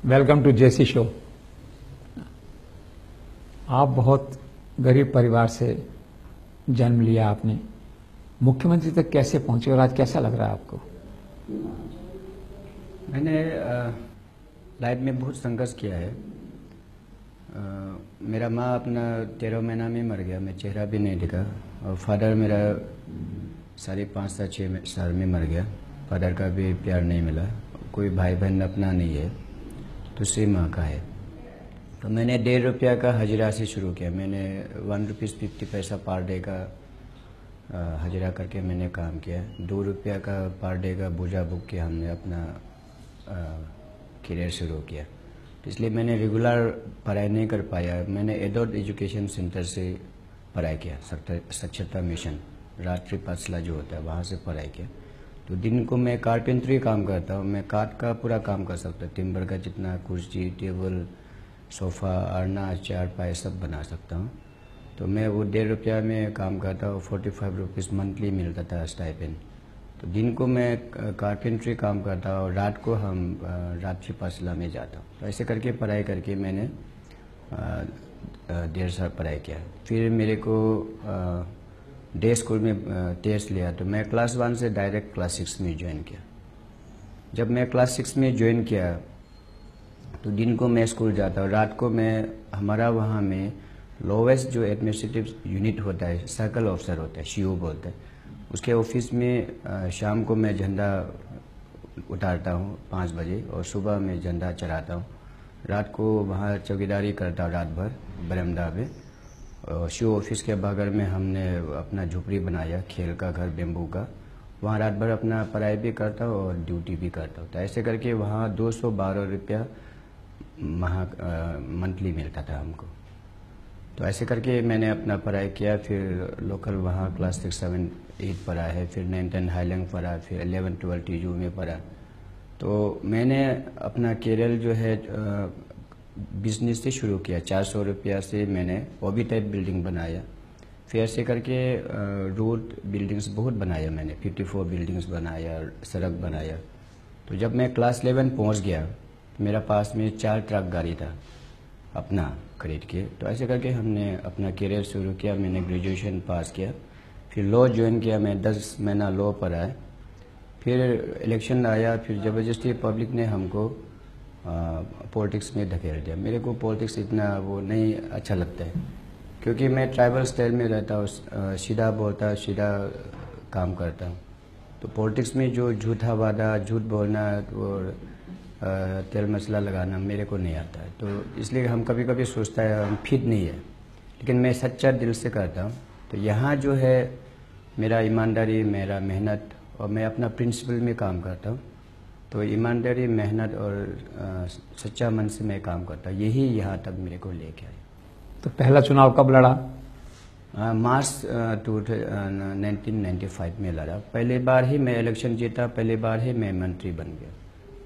Welcome to JC show. आप बहुत गरीब परिवार से जन्म लिया आपने, मुख्यमंत्री तक कैसे पहुंचे और आज कैसा लग रहा है आपको? मैंने लाइफ में बहुत संघर्ष किया है। मेरा माँ अपना 13 महीना में मर गया, मैं चेहरा भी नहीं दिखा। और फादर मेरा 5.5 से 6 साल में मर गया। फादर का भी प्यार नहीं मिला, कोई भाई बहन अपना नहीं है, दूसरी माँ का है। तो मैंने ₹1.5 का हजरा से शुरू किया। मैंने ₹1.50 पर डे का हजरा करके मैंने काम किया। ₹2 का पर डे का बोझा बुक के हमने अपना करियर शुरू किया। इसलिए मैंने रेगुलर पढ़ाई नहीं कर पाया। मैंने एडल्ट एजुकेशन सेंटर से पढ़ाई किया, साक्षरता मिशन राष्ट्रीय पाठशाला जो होता है वहाँ से पढ़ाई किया। तो दिन को मैं कारपेंटरी काम करता हूँ। मैं काठ का पूरा काम कर सकता हूँ, टिम्बर का जितना कुर्सी, टेबल, सोफ़ा, अरना, चारपाई सब बना सकता हूँ। तो मैं वो ₹1.5 में काम करता हूँ। ₹45 मंथली मिलता था स्टाइपेंड। तो दिन को मैं कारपेंटरी काम करता हूँ और रात को हम राष्ट्रीय पाठशाला में जाता हूँ। तो ऐसे करके पढ़ाई करके मैंने 1.5 साल पढ़ाई किया। फिर मेरे को डे स्कूल में टेस्ट लिया, तो मैं क्लास 1 से डायरेक्ट क्लास 6 में ज्वाइन किया। जब मैं क्लास 6 में ज्वाइन किया तो दिन को मैं स्कूल जाता हूँ, रात को मैं हमारा वहाँ में लोवेस्ट जो एडमिनिस्ट्रेटिव यूनिट होता है, सर्कल ऑफिसर होता है, CO बोलते हैं, उसके ऑफिस में शाम को मैं झंडा उतारता हूँ 5 बजे और सुबह में झंडा चढ़ाता हूँ। रात को वहाँ चौकीदारी करता हूँ रात भर बरामदा में। और CO ऑफिस के बगल में हमने अपना झोपड़ी बनाया, खेल का घर बेम्बू का। वहाँ रात भर अपना पढ़ाई भी करता हूँ और ड्यूटी भी करता हूँ। तो ऐसे करके वहाँ ₹212 मंथली मिलता था हमको। तो ऐसे करके मैंने अपना पढ़ाई किया। फिर लोकल वहाँ क्लास 6, 7, 8 पढ़ा है। फिर 9, 10 हाईलैंड पढ़ा। फिर 11, 12 TU में पढ़ा। तो मैंने अपना करियर जो है बिजनेस से शुरू किया। ₹400 से मैंने ओबी टाइप बिल्डिंग बनाया। फिर ऐसे करके रोड बिल्डिंग्स बहुत बनाया मैंने, 54 बिल्डिंग्स बनाया, सड़क बनाया। तो जब मैं क्लास 11 पहुँच गया, मेरा पास में 4 ट्रक गाड़ी था अपना खरीद के। तो ऐसे करके हमने अपना करियर शुरू किया। मैंने ग्रेजुएशन पास किया, फिर लॉ ज्वाइन किया। मैं 10 महीना लॉ पढ़ा है। फिर इलेक्शन आया, फिर ज़बरदस्ती पब्लिक ने हमको पॉलिटिक्स में धकेल दिया। मेरे को पॉलिटिक्स इतना वो नहीं अच्छा लगता है, क्योंकि मैं ट्राइबल स्टाइल में रहता हूँ, सीधा बोलता, सीधा काम करता हूँ। तो पॉलिटिक्स में जो झूठा वादा, झूठ बोलना और तेल मसाला लगाना मेरे को नहीं आता है। तो इसलिए हम कभी कभी सोचता है हम फिट नहीं है, लेकिन मैं सच्चा दिल से करता हूँ। तो यहाँ जो है मेरा ईमानदारी, मेरा मेहनत और मैं अपना प्रिंसिपल में काम करता हूँ। तो ईमानदारी, मेहनत और सच्चा मन से मैं काम करता हूँ, यही यहाँ तक मेरे को लेके आया। तो पहला चुनाव कब लड़ा? मार्च 1995 में लड़ा। पहले बार ही मैं इलेक्शन जीता, पहले बार ही मैं मंत्री बन गया।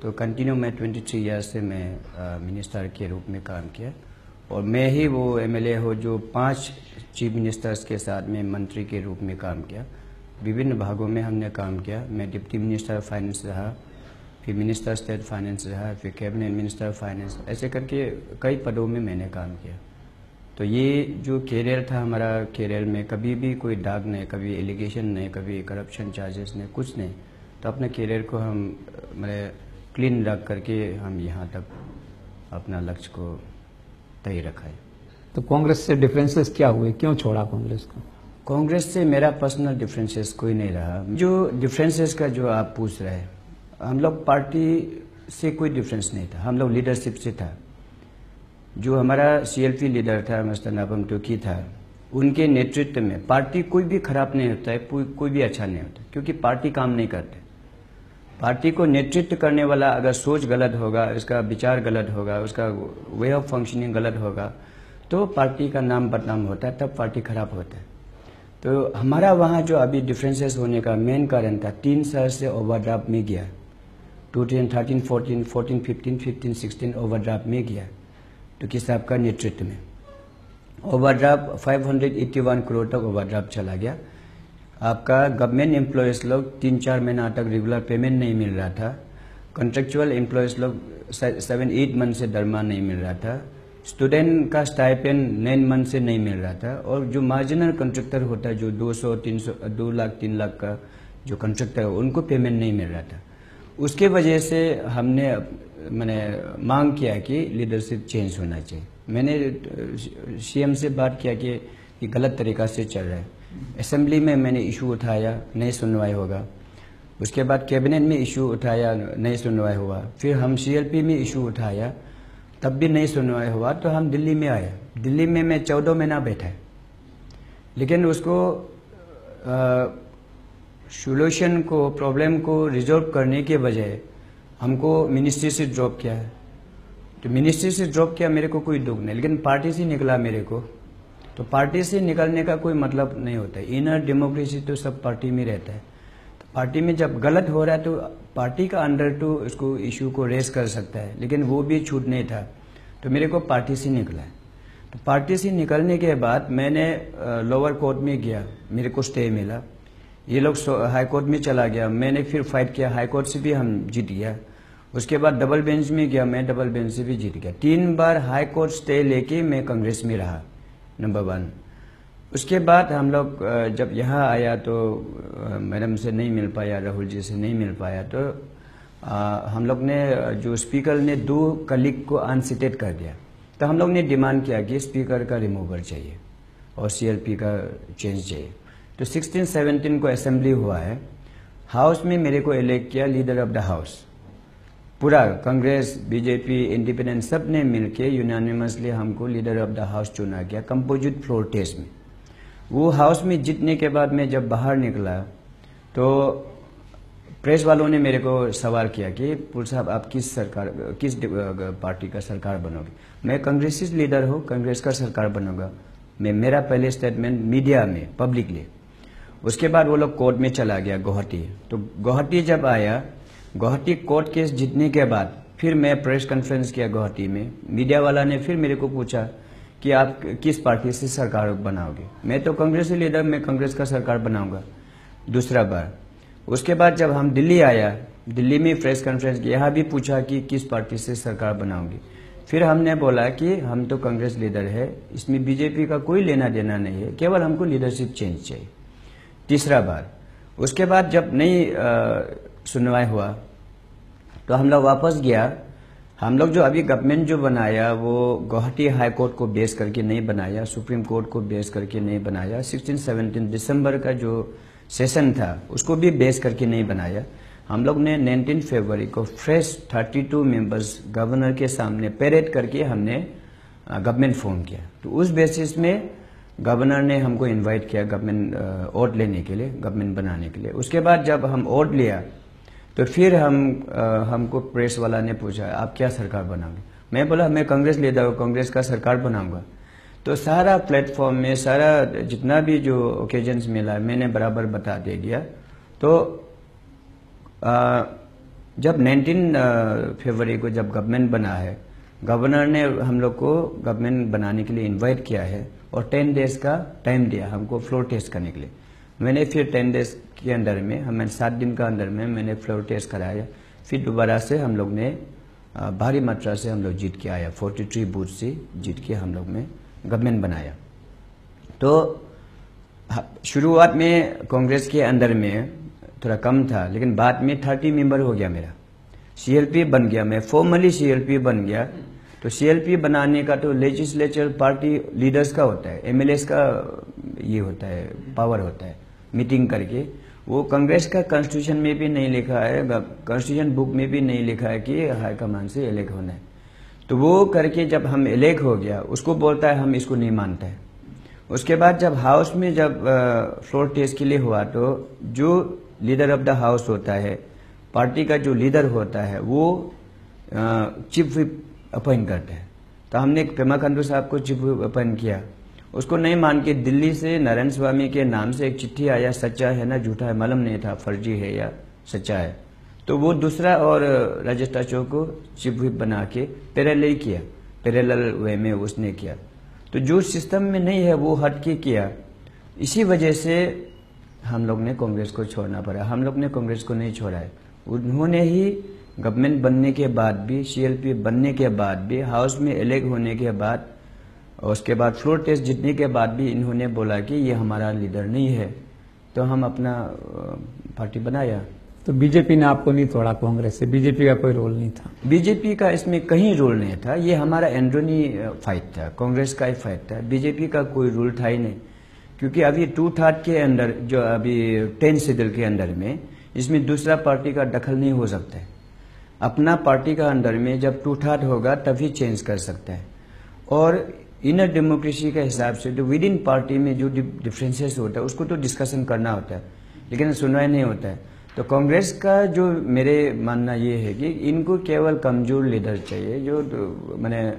तो कंटिन्यू मैं 23 ईयर्स से मैं मिनिस्टर के रूप में काम किया। और मैं ही वो MLA हो जो 5 चीफ मिनिस्टर्स के साथ में मंत्री के रूप में काम किया। विभिन्न भागों में हमने काम किया। मैं डिप्टी मिनिस्टर फाइनेंस रहा, फिर मिनिस्टर स्टेट फाइनेंस रहा, फिर कैबिनेट मिनिस्टर फाइनेंस। ऐसे करके कई पदों में मैंने काम किया। तो ये जो करियर था हमारा, करियर में कभी भी कोई दाग नहीं, कभी एलिगेशन नहीं, कभी करप्शन चार्जेस नहीं, कुछ नहीं। तो अपने करियर को हम क्लीन रख करके हम यहाँ तक अपना लक्ष्य को तय रखा है। तो कांग्रेस से डिफरेंसेस क्या हुए, क्यों छोड़ा कांग्रेस को? कांग्रेस से मेरा पर्सनल डिफरेंसेस कोई नहीं रहा। जो डिफरेंसेस का जो आप पूछ रहे हैं, हम लोग पार्टी से कोई डिफरेंस नहीं था, हम लोग लीडरशिप से था। जो हमारा CLP लीडर था, मिस्टर नाबम टोकी था, उनके नेतृत्व में पार्टी कोई भी खराब नहीं होता है, कोई भी अच्छा नहीं होता, क्योंकि पार्टी काम नहीं करते। पार्टी को नेतृत्व करने वाला अगर सोच गलत होगा, उसका विचार गलत होगा, उसका वे ऑफ फंक्शनिंग गलत होगा, तो पार्टी का नाम बदनाम होता है, तब पार्टी खराब होता है। तो हमारा वहाँ जो अभी डिफरेंसेस होने का मेन कारण था, 3 साल से ओवरड्राफ्ट में गया। 2013, 14, 14, 15, 15, 16 ओवरड्राफ्ट में गया। तो किस साहब का नेतृत्व में ओवरड्राफ्ट 581 करोड़ तक ओवरड्राफ्ट चला गया। आपका गवर्नमेंट एम्प्लॉयज़ लोग 3-4 महीना तक रेगुलर पेमेंट नहीं मिल रहा था। कॉन्ट्रेक्चुअल एम्प्लॉयज़ लोग 7-8 मंथ से दरमाहा नहीं मिल रहा था, स्टूडेंट का स्टाइपेंड 9 मंथ से नहीं मिल रहा था, और जो मार्जिनल कॉन्ट्रैक्टर होता है जो 200-300 2 लाख 3 लाख का जो कॉन्ट्रैक्टर है उनको पेमेंट नहीं मिल रहा था। उसके वजह से हमने मैंने मांग किया कि लीडरशिप चेंज होना चाहिए। मैंने सीएम से बात किया कि ये गलत तरीका से चल रहा है। असेंबली में मैंने इशू उठाया, नहीं सुनवाई होगा। उसके बाद कैबिनेट में इशू उठाया, नहीं सुनवाई हुआ। फिर हम सीएलपी में इशू उठाया, तब भी नहीं सुनवाई हुआ। तो हम दिल्ली में आए। दिल्ली में मैं 14 महीना बैठा, लेकिन उसको सोल्यूशन को, प्रॉब्लम को रिजॉल्व करने के बजाय हमको मिनिस्ट्री से ड्रॉप किया है। तो मिनिस्ट्री से ड्रॉप किया, मेरे को कोई दुख नहीं, लेकिन पार्टी से निकला मेरे को। तो पार्टी से निकलने का कोई मतलब नहीं होता है। इनर डेमोक्रेसी तो सब पार्टी में रहता है। तो पार्टी में जब गलत हो रहा है तो पार्टी का अंडर तो उसको इशू को रेस कर सकता है, लेकिन वो भी छूट नहीं था। तो मेरे को पार्टी से निकला है। तो पार्टी से निकलने के बाद मैंने लोअर कोर्ट में गया, मेरे को स्टे मिला। ये लोग हाई कोर्ट में चला गया, मैंने फिर फाइट किया, हाई कोर्ट से भी हम जीत गया। उसके बाद डबल बेंच में गया, मैं डबल बेंच से भी जीत गया। 3 बार हाई कोर्ट स्टे लेके मैं कांग्रेस में रहा, नंबर 1। उसके बाद हम लोग जब यहाँ आया तो मैडम से नहीं मिल पाया, राहुल जी से नहीं मिल पाया। तो हम लोग ने, जो स्पीकर ने 2 कलीग को अनसीटेड कर दिया। तो हम लोग ने डिमांड किया कि स्पीकर का रिमूवर चाहिए और सीएलपी का चेंज चाहिए। तो 16-17 को असेंबली हुआ है। हाउस में मेरे को इलेक्ट किया लीडर ऑफ द हाउस। पूरा कांग्रेस, बीजेपी, इंडिपेंडेंट सब ने मिलके यूनानिमसली हमको लीडर ऑफ द हाउस चुना गया कंपोजिट फ्लोर टेस्ट में। वो हाउस में जीतने के बाद मैं जब बाहर निकला तो प्रेस वालों ने मेरे को सवाल किया कि पुल साहब आप किस पार्टी का सरकार बनोगे। मैं कांग्रेसी लीडर हूँ, कांग्रेस का सरकार बनूंगा। मेरा पहले स्टेटमेंट मीडिया में पब्लिकली। उसके बाद वो लोग कोर्ट में चला गया गुवाहाटी। तो गुवाहाटी जब आया, गुवाहाटी कोर्ट केस जीतने के बाद फिर मैं प्रेस कॉन्फ्रेंस किया गुवाहाटी में। मीडिया वाला ने फिर मेरे को पूछा कि आप किस पार्टी से सरकार बनाओगे। मैं तो कांग्रेसी लीडर, मैं कांग्रेस का सरकार बनाऊंगा दूसरा बार। उसके बाद जब हम दिल्ली आया, दिल्ली में प्रेस कॉन्फ्रेंस किया, यहाँ भी पूछा कि किस पार्टी से सरकार बनाओगे। फिर हमने बोला कि हम तो कांग्रेस लीडर है, इसमें बीजेपी का कोई लेना देना नहीं है, केवल हमको लीडरशिप चेंज चाहिए तीसरा बार। उसके बाद जब नहीं सुनवाई हुआ तो हम लोग वापस गया। हम लोग जो अभी गवर्नमेंट जो बनाया वो गुवाहाटी हाई कोर्ट को बेस करके नहीं बनाया, सुप्रीम कोर्ट को बेस करके नहीं बनाया। 16-17 दिसंबर का जो सेशन था उसको भी बेस करके नहीं बनाया। हम लोग ने 19 फरवरी को फ्रेश 32 मेंबर्स गवर्नर के सामने पैरेड करके हमने गवर्नमेंट फॉर्म किया। तो उस बेसिस में गवर्नर ने हमको इनवाइट किया गवर्नमेंट ओट लेने के लिए, गवर्नमेंट बनाने के लिए। उसके बाद जब हम ओट लिया तो फिर हमको प्रेस वाला ने पूछा आप क्या सरकार बनाओगे। मैं बोला मैं कांग्रेस लीडर हूँ, कांग्रेस का सरकार बनाऊंगा। तो सारा प्लेटफॉर्म में सारा जितना भी जो ओकेजन्स मिला मैंने बराबर बता दे दिया। तो जब 19 फरवरी को जब गवर्नमेंट बना है, गवर्नर ने हम लोग को गवर्नमेंट बनाने के लिए इनवाइट किया है और 10 डेज का टाइम दिया हमको फ्लोर टेस्ट करने के लिए। मैंने फिर 10 डेज के अंदर में, हमें 7 दिन का अंदर में मैंने फ्लोर टेस्ट कराया। फिर दोबारा से हम लोग ने भारी मात्रा से हम लोग जीत के आया, 43 बूथ से जीत के हम लोग में गवर्नमेंट बनाया। तो शुरुआत में कांग्रेस के अंदर में थोड़ा कम था, लेकिन बाद में 30 मेंबर हो गया मेरा, सीएलपी बन गया, मैं फॉर्मली सीएलपी बन गया। तो सीएलपी बनाने का तो लेजिस्लेचर पार्टी लीडर्स का होता है, एमएलएस का ये होता है, पावर होता है मीटिंग करके। वो कांग्रेस का कॉन्स्टिट्यूशन में भी नहीं लिखा है, कॉन्स्टिट्यूशन बुक में भी नहीं लिखा है कि हाईकमान से इलेक्ट होना है। तो वो करके जब हम इलेक्ट हो गया, उसको बोलता है हम इसको नहीं मानते हैं। उसके बाद जब हाउस में जब फ्लोर टेस्ट के लिए हुआ तो जो लीडर ऑफ द हाउस होता है, पार्टी का जो लीडर होता है, वो चीफ व्हिप अपॉइंट करता है। तो हमने पेमा खांडू साहब को चीफ व्हिप अपॉइंट किया। उसको नहीं मान के दिल्ली से नारायण स्वामी के नाम से एक चिट्ठी आया, सच्चा है ना झूठा है मालूम नहीं था, फर्जी है या सच्चा है। तो वो दूसरा और राजेश टाचो को चीफ व्हिप बना के पैरेलल किया, पैरेलल वे में उसने किया। तो जो सिस्टम में नहीं है वो हट के किया। इसी वजह से हम लोग ने कांग्रेस को छोड़ना पड़ा। हम लोग ने कांग्रेस को नहीं छोड़ा है, उन्होंने ही गवर्नमेंट बनने के बाद भी, CLP बनने के बाद भी, हाउस में इलेक्ट होने के बाद, और उसके बाद फ्लोर टेस्ट जीतने के बाद भी इन्होंने बोला कि ये हमारा लीडर नहीं है, तो हम अपना पार्टी बनाया। तो बीजेपी ने आपको नहीं तोड़ा कांग्रेस से, बीजेपी का कोई रोल नहीं था? बीजेपी का इसमें कहीं रोल नहीं था, ये हमारा एंड्रोनी फाइट था, कांग्रेस का ही फाइट था, बीजेपी का कोई रोल था ही नहीं। क्योंकि अभी 2/3 के अंदर, जो अभी 10 शेड्यूल के अंदर में, इसमें दूसरा पार्टी का दखल नहीं हो सकता है। अपना पार्टी का अंदर में जब 2/3 होगा तभी चेंज कर सकता है। और इनर डेमोक्रेसी के हिसाब से तो विद इन पार्टी में जो डिफरेंसेस होता है उसको तो डिस्कशन करना होता है, लेकिन सुनवाई नहीं होता है। तो कांग्रेस का जो मेरे मानना ये है कि इनको केवल कमजोर लीडर चाहिए, जो मैंने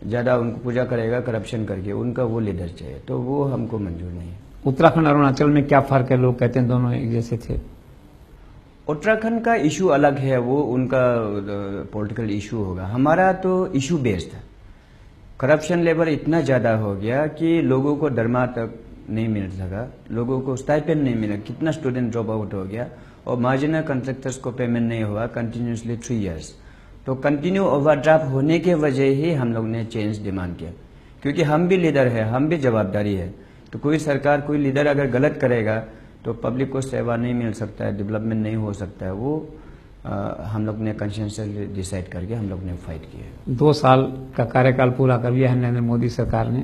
ज़्यादा उनको पूजा करेगा करप्शन करके, उनका वो लीडर चाहिए, तो वो हमको मंजूर नहीं है। उत्तराखंड अरुणाचल में क्या फर्क है? लोग कहते हैं दोनों एक जैसे थे। उत्तराखंड का इशू अलग है, वो उनका पॉलिटिकल इशू होगा। हमारा तो इशू बेस्ड है। करप्शन लेवल इतना ज़्यादा हो गया कि लोगों को दरमा तक नहीं मिल सका, लोगों को स्टाइपेंड नहीं मिला, कितना स्टूडेंट ड्रॉप आउट हो गया, और मार्जिनल कॉन्ट्रैक्टर्स को पेमेंट नहीं हुआ कंटिन्यूसली 3 इयर्स। तो कंटिन्यू ओवरड्राफ्ट होने के वजह ही हम लोग ने चेंज डिमांड किया, क्योंकि हम भी लीडर है, हम भी जवाबदारी है। तो कोई सरकार, कोई लीडर अगर गलत करेगा तो पब्लिक को सेवा नहीं मिल सकता है, डेवलपमेंट नहीं हो सकता है। वो हम लोग ने कंसेंसस डिसाइड करके हम लोग ने फाइट किया। 2 साल का कार्यकाल पूरा कर लिया है नरेंद्र मोदी सरकार ने।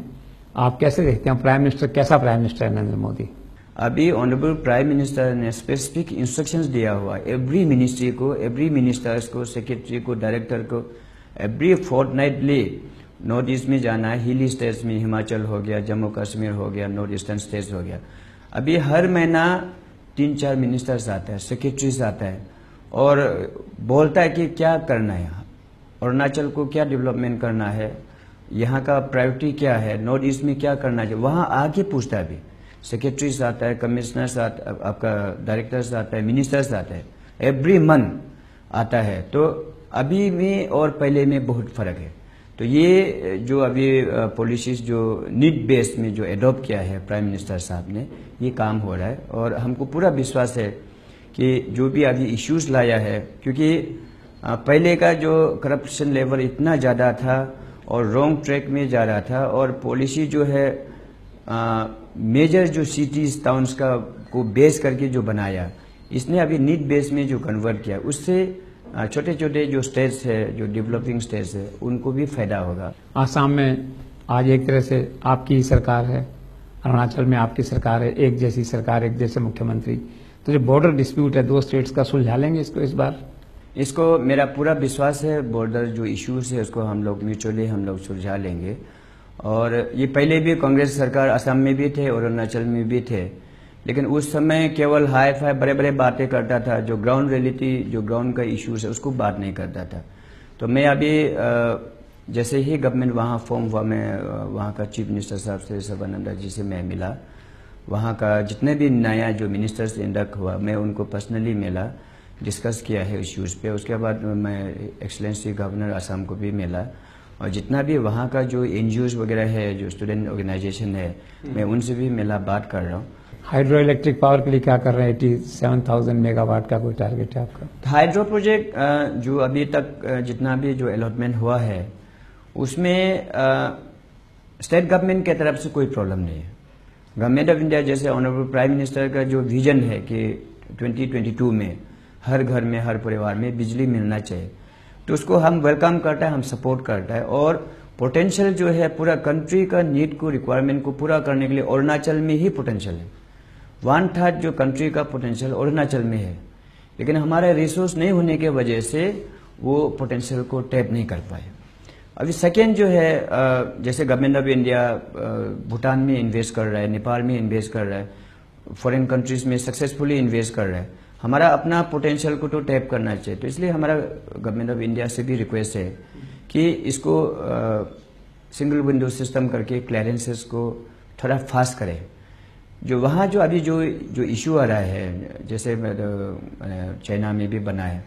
आप कैसे देखते हैं प्राइम मिनिस्टर, कैसा प्राइम मिनिस्टर है नरेंद्र मोदी? अभी ऑनरेबल प्राइम मिनिस्टर ने स्पेसिफिक इंस्ट्रक्शंस दिया हुआ है एवरी मिनिस्ट्री को, एवरी मिनिस्टर्स को, सेक्रेटरी को, डायरेक्टर को, एवरी फोर्टनाइटली नॉर्थ ईस्ट में जाना है। हिली स्टेट्स में हिमाचल हो गया, जम्मू कश्मीर हो गया, नॉर्थ ईस्टर्न स्टेट्स हो गया। अभी हर महीना 3-4 मिनिस्टर्स आता है, सेक्रेटरीज आता है और बोलता है कि क्या करना है, अरुणाचल को क्या डेवलपमेंट करना है, यहाँ का प्रायोरिटी क्या है, नॉर्थ ईस्ट में क्या करना चाहिए, वहाँ आके पूछता है। अभी सेक्रेटरीज आता है, कमिश्नर्स आता, आपका डायरेक्टर्स आता है, मिनिस्टर्स आता है, एवरी मंथ आता है। तो अभी में और पहले में बहुत फर्क है। तो ये जो अभी पॉलिसीज जो नीड बेस्ड में जो एडॉप्ट किया है प्राइम मिनिस्टर साहब ने, ये काम हो रहा है और हमको पूरा विश्वास है कि जो भी अभी इश्यूज लाया है, क्योंकि पहले का जो करप्शन लेवल इतना ज़्यादा था और रॉन्ग ट्रैक में जा रहा था, और पॉलिसी जो है मेजर जो सिटीज टाउन्स का को बेस करके जो बनाया, इसने अभी नीड बेस में जो कन्वर्ट किया, उससे छोटे छोटे जो स्टेट्स है, जो डेवलपिंग स्टेट्स है, उनको भी फायदा होगा। आसाम में आज एक तरह से आपकी ही सरकार है, अरुणाचल में आपकी सरकार है, एक जैसी सरकार, एक जैसे मुख्यमंत्री। तो जो बॉर्डर डिस्प्यूट है 2 स्टेट्स का, सुलझा लेंगे इसको इस बार? इसको मेरा पूरा विश्वास है, बॉर्डर जो इश्यूज है उसको हम लोग म्यूचुअली हम लोग सुलझा लेंगे। और ये पहले भी कांग्रेस सरकार असम में भी थे और अरुणाचल में भी थे, लेकिन उस समय केवल हाई फाई बड़े बड़े बातें करता था, जो ग्राउंड रियलिटी, जो ग्राउंड का इश्यूज है उसको बात नहीं करता था। तो मैं अभी जैसे ही गवर्नमेंट वहाँ फॉर्म हुआ, मैं वहाँ का चीफ मिनिस्टर साहब से, सर्बानंद जी से मैं मिला, वहाँ का जितने भी नया जो मिनिस्टर्स इंडक्ट हुआ मैं उनको पर्सनली मिला, डिस्कस किया है इश्यूज़ पे। उसके बाद मैं एक्सलेंसी गवर्नर असम को भी मिला, और जितना भी वहाँ का जो NGOs वगैरह है, जो स्टूडेंट ऑर्गेनाइजेशन है, मैं उनसे भी मिला, बात कर रहा हूँ। हाइड्रो इलेक्ट्रिक पावर के लिए क्या कर रहे हैं? 87,000 मेगावाट का कोई टारगेट है आपका? हाइड्रो प्रोजेक्ट जो अभी तक जितना भी जो अलॉटमेंट हुआ है उसमें स्टेट गवर्नमेंट की तरफ से कोई प्रॉब्लम नहीं है। गवर्नमेंट ऑफ इंडिया जैसे ऑनरेबल प्राइम मिनिस्टर का जो विजन है कि 2022 में हर घर में, हर परिवार में बिजली मिलना चाहिए, तो उसको हम वेलकम करता है, हम सपोर्ट करता है। और पोटेंशियल जो है पूरा कंट्री का नीड को, रिक्वायरमेंट को पूरा करने के लिए अरुणाचल में ही पोटेंशियल है। 1/3 जो कंट्री का पोटेंशियल अरुणाचल में है, लेकिन हमारे रिसोर्स नहीं होने के वजह से वो पोटेंशियल को टैप नहीं कर पाए। अभी सेकेंड जो है, जैसे गवर्नमेंट ऑफ इंडिया भूटान में इन्वेस्ट कर रहा है, नेपाल में इन्वेस्ट कर रहा है, फॉरेन कंट्रीज में सक्सेसफुली इन्वेस्ट कर रहा है, हमारा अपना पोटेंशियल को तो टैप करना चाहिए। तो इसलिए हमारा गवर्नमेंट ऑफ इंडिया से भी रिक्वेस्ट है कि इसको सिंगल विंडो सिस्टम करके क्लियरेंसेस को थोड़ा फास्ट करें। जो वहाँ जो अभी जो इशू आ रहा है, जैसे चाइना में भी बना है,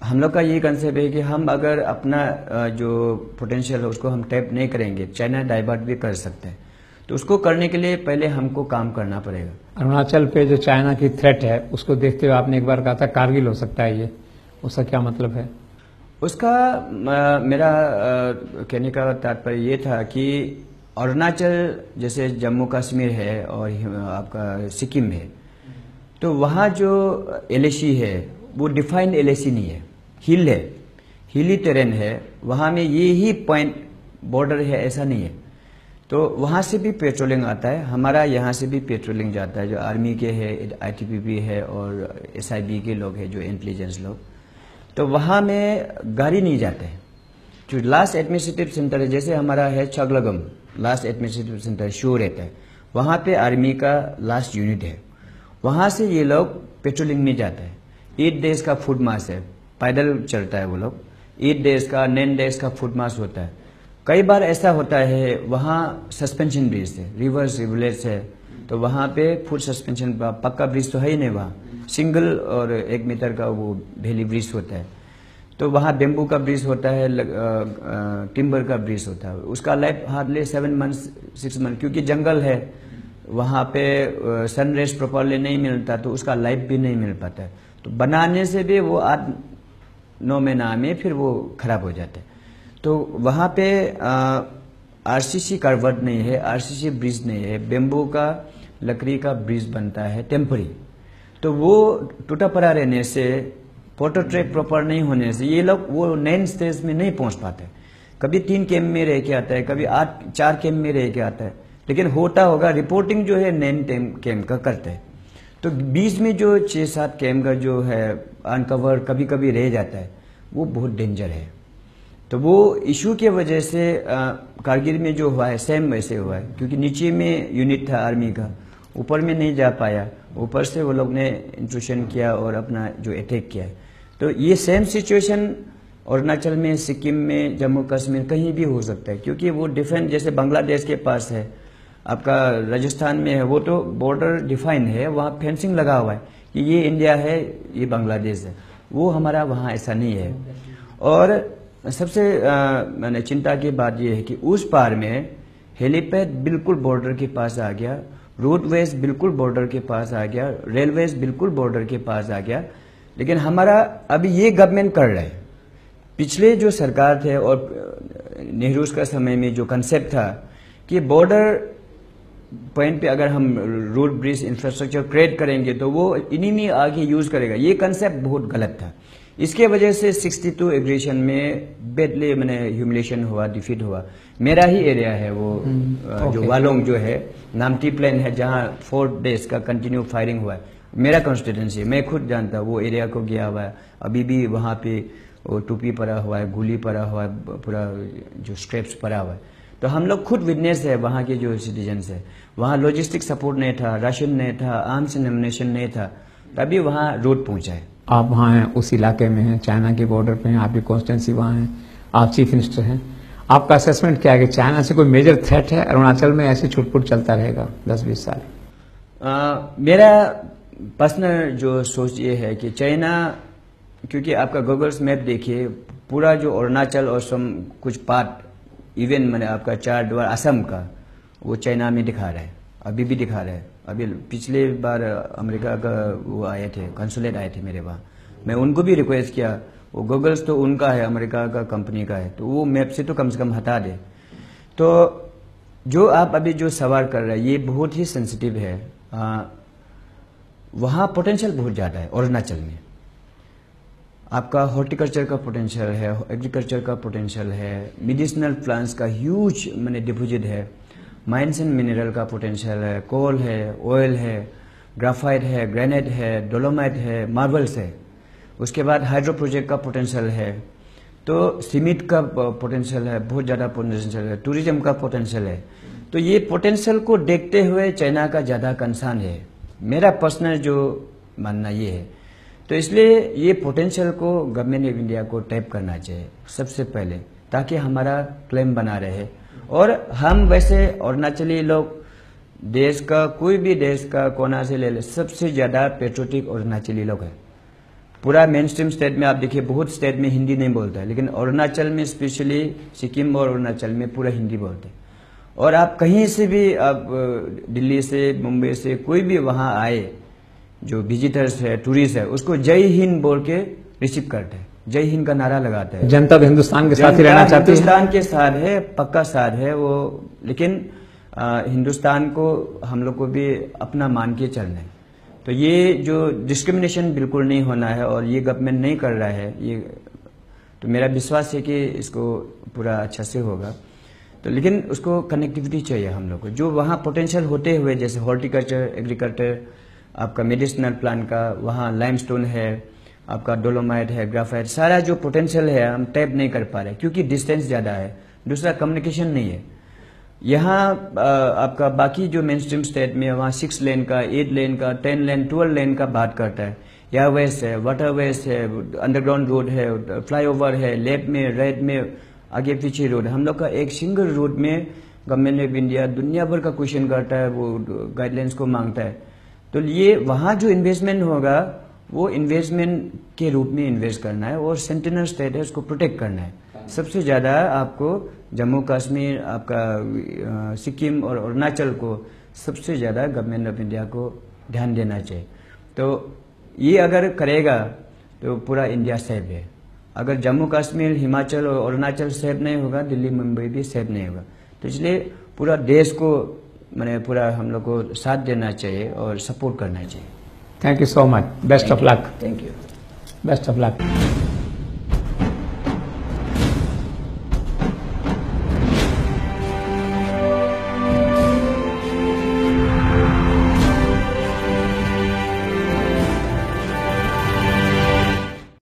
हम लोग का ये कंसेप्ट है कि हम अगर अपना जो पोटेंशियल है उसको हम टैप नहीं करेंगे, चाइना डाइवर्ट भी कर सकते हैं। तो उसको करने के लिए पहले हमको काम करना पड़ेगा। अरुणाचल पे जो चाइना की थ्रेट है उसको देखते हुए आपने एक बार कहा था कारगिल हो सकता है ये, उसका क्या मतलब है? उसका मेरा कहने का तात्पर्य ये था कि अरुणाचल जैसे जम्मू कश्मीर है और आपका सिक्किम है, तो वहाँ जो एलएसी है वो डिफाइंड एलएसी नहीं है, हिल है, हिली टेरेन है, वहाँ में ये ही पॉइंट बॉर्डर है ऐसा नहीं है। तो वहाँ से भी पेट्रोलिंग आता है, हमारा यहाँ से भी पेट्रोलिंग जाता है, जो आर्मी के है, आईटीबीपी है और एसआईबी के लोग हैं जो इंटेलिजेंस लोग, तो वहाँ में गाड़ी नहीं जाते हैं। जो लास्ट एडमिनिस्ट्रेटिव सेंटर है जैसे हमारा है छगलगम, लास्ट एडमिनिस्ट्रेटिव सेंटर शो रहता है, वहाँ पे आर्मी का लास्ट यूनिट है, वहाँ से ये लोग पेट्रोलिंग नहीं जाता है। 8 डेज का फुट मार्च है, पैदल चलता है वो लोग, 8 डेज का 9 डेज का फुट मार्च होता है। कई बार ऐसा होता है वहाँ सस्पेंशन ब्रिज है, रिवर्स रिवलेट्स है, तो वहाँ पे फुट सस्पेंशन पक्का ब्रिज तो है ही नहीं, वहाँ सिंगल और 1 मीटर का वो भेली ब्रिज होता है। तो वहाँ बेम्बू का ब्रिज होता है, टिम्बर का ब्रिज होता है, उसका लाइफ हार्डली 7 मंथ्स 6 मंथ, क्योंकि जंगल है वहाँ पे, सनराइज प्रॉपरली नहीं मिलता तो उसका लाइफ भी नहीं मिल पाता है। तो बनाने से भी वो 8-9 महीना में फिर वो खराब हो जाता है। तो वहाँ पे आरसीसी कार्वर्ड नहीं है, आरसीसी ब्रिज नहीं है, बेम्बू का लकड़ी का ब्रिज बनता है टेम्परी। तो वो टूटा पड़ा रहने से, फोटो ट्रैक प्रॉपर नहीं होने से ये लोग वो 9 स्टेज में नहीं पहुंच पाते। कभी 3 कैम्प में रह के आता है, कभी 4 कैम्प में रह के आता है, लेकिन होता होगा रिपोर्टिंग जो है 9 कैम्प का करते हैं। तो बीच में जो 6-7 कैम्प का जो है अनकवर कभी कभी रह जाता है, वो बहुत डेंजर है। तो वो इशू के वजह से कारगिल में जो हुआ है सेम वैसे हुआ है, क्योंकि नीचे में यूनिट था आर्मी का, ऊपर में नहीं जा पाया, ऊपर से वो लोग ने इंट्रूशन किया और अपना जो अटैक किया। तो ये सेम सिचुएशन अरुणाचल में, सिक्किम में, जम्मू कश्मीर कहीं भी हो सकता है, क्योंकि वो डिफेंस जैसे बांग्लादेश के पास है, आपका राजस्थान में है, वो तो बॉर्डर डिफाइन है, वहाँ फेंसिंग लगा हुआ है कि ये इंडिया है, ये बांग्लादेश है। वो हमारा वहाँ ऐसा नहीं है। और सबसे मैंने चिंता की बात यह है कि उस पार में हेलीपैड बिल्कुल बॉर्डर के पास आ गया, रोडवेज बिल्कुल बॉर्डर के पास आ गया, रेलवेज बिल्कुल बॉर्डर के पास आ गया। लेकिन हमारा अभी ये गवर्नमेंट कर रहा है, पिछले जो सरकार थे और नेहरू का समय में जो कंसेप्ट था कि बॉर्डर पॉइंट पे अगर हम रोड ब्रिज इंफ्रास्ट्रक्चर क्रिएट करेंगे तो वो इनिमी आगे यूज करेगा, ये कंसेप्ट बहुत गलत था। इसके वजह से 62 एग्रेशन में बेडली मैंने ह्यूमिलेशन हुआ, डिफीट हुआ। मेरा ही एरिया है वो जो वालोंग जो है, नामटी प्लेन है, जहाँ 4 डेज का कंटिन्यू फायरिंग हुआ है, मेरा कॉन्स्टिट्यूंसी, मैं खुद जानता वो एरिया को गया हुआ है। अभी भी वहाँ पे वो टूपी पड़ा हुआ है, गोली पड़ा हुआ है, पूरा जो स्ट्रेप्स पड़ा हुआ है। तो हम लोग खुद विटनेस है, वहाँ के जो सिटीजन्स है, वहाँ लॉजिस्टिक सपोर्ट नहीं था, राशन नहीं था, आर्म्स एम्युनिशन नहीं था, तभी वहाँ रोड पहुँचा है। आप वहाँ हैं, उस इलाके में हैं, चाइना के बॉर्डर पे हैं, आपकी कॉन्स्टिट्यूंसी वहाँ है, आप चीफ मिनिस्टर हैं, आपका असेसमेंट क्या है कि चाइना से कोई मेजर थ्रेट है अरुणाचल में, ऐसे छुटपुट चलता रहेगा 10-20 साल? मेरा पर्सनल जो सोच ये है कि चाइना, क्योंकि आपका गूगल्स मैप देखिए, पूरा जो अरुणाचल और कुछ पार्ट इवन मैंने आपका 4 द्वार असम का वो चाइना में दिखा रहा है, अभी भी दिखा रहा है। अभी पिछले बार अमेरिका का वो आए थे, कंसुलेट आए थे मेरे वहाँ, मैं उनको भी रिक्वेस्ट किया, वो गूगल्स तो उनका है, अमेरिका का कंपनी का है, तो वो मैप से तो कम से कम हटा दे। तो जो आप अभी जो सवाल कर रहे हैं ये बहुत ही सेंसिटिव है। वहाँ पोटेंशियल बहुत ज़्यादा है अरुणाचल में, आपका हॉर्टिकल्चर का पोटेंशियल है, एग्रीकल्चर का पोटेंशियल है, मेडिसिनल प्लांट्स का ह्यूज मैंने डिपोजिट है, माइंस एंड मिनरल का पोटेंशियल है, कोल है, ऑयल है, ग्राफाइट है, ग्रेनाइट है, डोलोमाइट है, मार्बल्स है, उसके बाद हाइड्रो प्रोजेक्ट का पोटेंशियल है, तो सीमेंट का पोटेंशियल है, बहुत ज़्यादा पोटेंशियल है, टूरिज्म का पोटेंशियल है। तो ये पोटेंशियल को देखते हुए चाइना का ज़्यादा कंसर्न है, मेरा पर्सनल जो मानना ये है। तो इसलिए ये पोटेंशियल को गवर्नमेंट ऑफ इंडिया को टैप करना चाहिए सबसे पहले, ताकि हमारा क्लेम बना रहे। और हम वैसे अरुणाचली लोग देश का, कोई भी देश का कोना से ले ले, सबसे ज़्यादा पेट्रोटिक अरुणाचली लोग हैं। पूरा मेन स्ट्रीम स्टेट में आप देखिए, बहुत स्टेट में हिंदी नहीं बोलता है, लेकिन अरुणाचल में स्पेशली सिक्किम और अरुणाचल में पूरा हिंदी बोलते हैं। और आप कहीं से भी, आप दिल्ली से, मुंबई से कोई भी वहाँ आए जो विजिटर्स है, टूरिस्ट है, उसको जय हिंद बोल के रिसीव करते हैं, जय हिंद का नारा लगाते हैं। जनता तो हिंदुस्तान के साथ ही रहना चाहती है, हिंदुस्तान के साथ है, पक्का साथ है वो। लेकिन हिंदुस्तान को हम लोग को भी अपना मान के चलना है। तो ये जो डिस्क्रिमिनेशन बिल्कुल नहीं होना है और ये गवर्नमेंट नहीं कर रहा है, ये तो मेरा विश्वास है कि इसको पूरा अच्छा से होगा। तो लेकिन उसको कनेक्टिविटी चाहिए हम लोग को, जो वहाँ पोटेंशियल होते हुए, जैसे हॉर्टिकल्चर, एग्रीकल्चर, आपका मेडिसिनल प्लांट का, वहाँ लाइमस्टोन है, आपका डोलोमाइट है, ग्राफाइट, सारा जो पोटेंशियल है हम टैप नहीं कर पा रहे क्योंकि डिस्टेंस ज़्यादा है। दूसरा कम्युनिकेशन नहीं है। यहाँ आपका बाकी जो मेन स्ट्रीम स्टेट में वहाँ 6 लेन का, 8 लेन का, 10 लेन, 12 लेन का बात करता है। यहाँ वेस्ट है, वाटर वेस्ट है, अंडरग्राउंड रोड है, फ्लाईओवर है, लेफ्ट में, राइट में, आगे पीछे रोड। हम लोग का एक सिंगल रोड में गवर्नमेंट ऑफ इंडिया दुनिया भर का क्वेश्चन करता है, वो गाइडलाइंस को मांगता है। तो ये वहाँ जो इन्वेस्टमेंट होगा वो इन्वेस्टमेंट के रूप में इन्वेस्ट करना है और सेंटिनल स्टेट है उसको प्रोटेक्ट करना है। सबसे ज़्यादा आपको जम्मू कश्मीर, आपका सिक्किम और अरुणाचल को सबसे ज़्यादा गवर्नमेंट ऑफ इंडिया को ध्यान देना चाहिए। तो ये अगर करेगा तो पूरा इंडिया सेफ है। अगर जम्मू कश्मीर, हिमाचल और अरुणाचल सेफ नहीं होगा, दिल्ली मुंबई भी सेफ नहीं होगा। तो इसलिए पूरा देश को मैंने पूरा हम लोग को साथ देना चाहिए और सपोर्ट करना चाहिए। Thank you so much, best of luck. Thank you, best of luck.